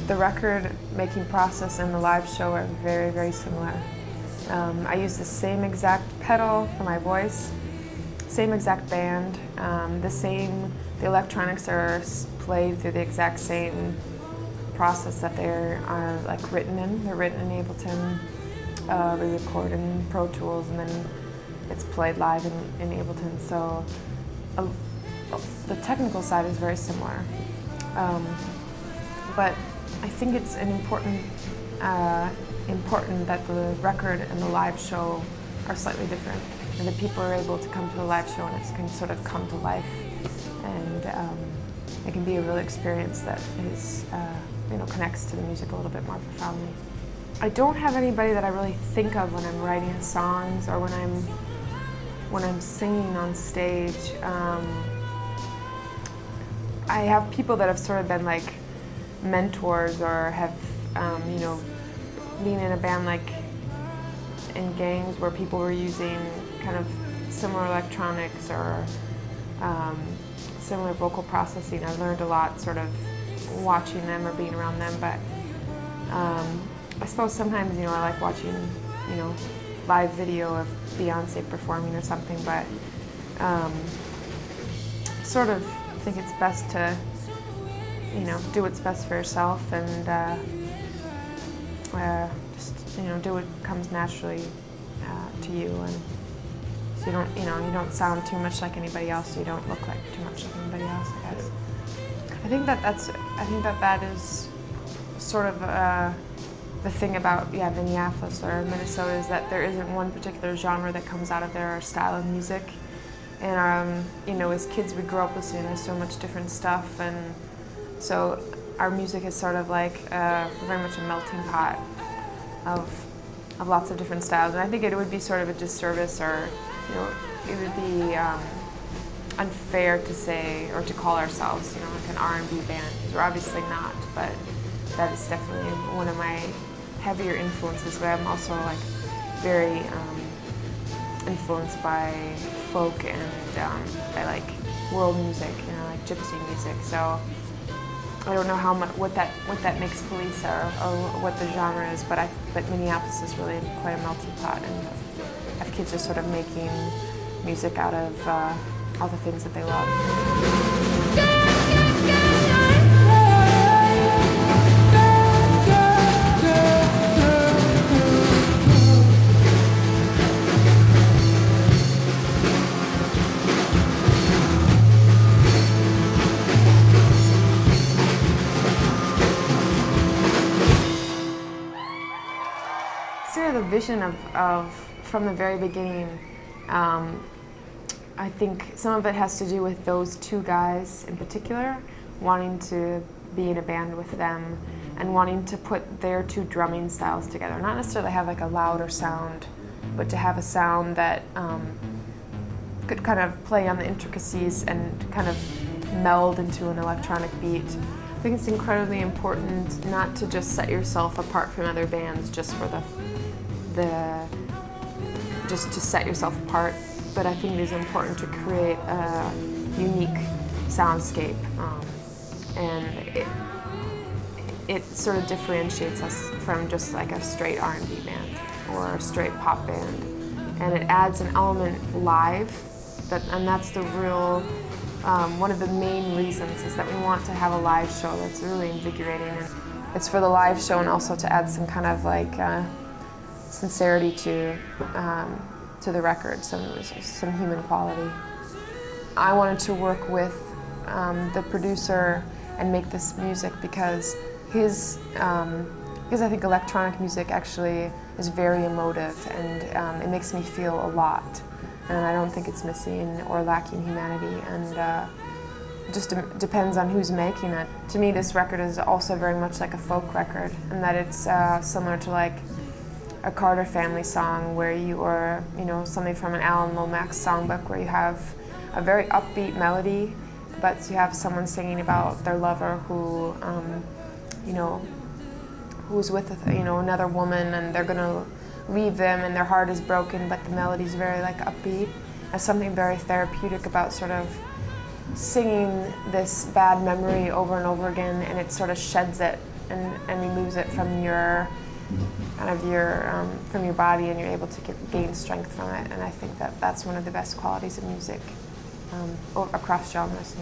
The record making process and the live show are very, very similar. I use the same exact pedal for my voice, same exact band, the electronics are played through the exact same process that they are like written in. They're written in Ableton, we record in Pro Tools, and then it's played live in Ableton. So the technical side is very similar. But I think it's important that the record and the live show are slightly different, and that people are able to come to a live show and it can sort of come to life, and it can be a real experience that is, connects to the music a little bit more profoundly. I don't have anybody that I really think of when I'm writing songs or when I'm singing on stage. I have people that have sort of been like mentors or have, been in a band like in gangs where people were using kind of similar electronics or similar vocal processing. I learned a lot sort of watching them or being around them, but I suppose sometimes, I like watching, live video of Beyonce performing or something, but sort of think it's best to do what's best for yourself and just do what comes naturally to you, and so you don't sound too much like anybody else, so you don't look like too much like anybody else, I guess. I think that is sort of the thing about Minneapolis or Minnesota, is that there isn't one particular genre that comes out of there or style of music, and as kids we grow up listening to so much different stuff, and so our music is sort of like very much a melting pot of lots of different styles. And I think it would be sort of a disservice, or it would be unfair to say or to call ourselves like an R&B band, because we're obviously not. But that is definitely one of my heavier influences. But I'm also like very influenced by folk and by like world music, like gypsy music. So I don't know what that makes Poliça or what the genre is, but Minneapolis is really quite a melting pot, and have kids just sort of making music out of all the things that they love. The vision of from the very beginning, I think some of it has to do with those two guys in particular wanting to be in a band with them and wanting to put their two drumming styles together. Not necessarily have like a louder sound, but to have a sound that could kind of play on the intricacies and kind of meld into an electronic beat. I think it's incredibly important not to just set yourself apart from other bands just for just to set yourself apart, but I think it is important to create a unique soundscape, and it sort of differentiates us from just like a straight R&B band or a straight pop band, and it adds an element live, and that's the real one of the main reasons is that we want to have a live show that's really invigorating. And it's for the live show and also to add some kind of like sincerity to the record, some human quality. I wanted to work with the producer and make this music because I think electronic music actually is very emotive, and it makes me feel a lot. And I don't think it's missing or lacking humanity, and it just depends on who's making it. To me, this record is also very much like a folk record, in that it's similar to like a Carter family song, where or something from an Alan Lomax songbook, where you have a very upbeat melody, but you have someone singing about their lover who, who's with another woman, and they're gonna leave them, and their heart is broken, but the melody's very like upbeat. There's something very therapeutic about sort of singing this bad memory over and over again, and it sort of sheds it and removes it from your from your body, and you're able to gain strength from it. And I think that that's one of the best qualities of music across genres.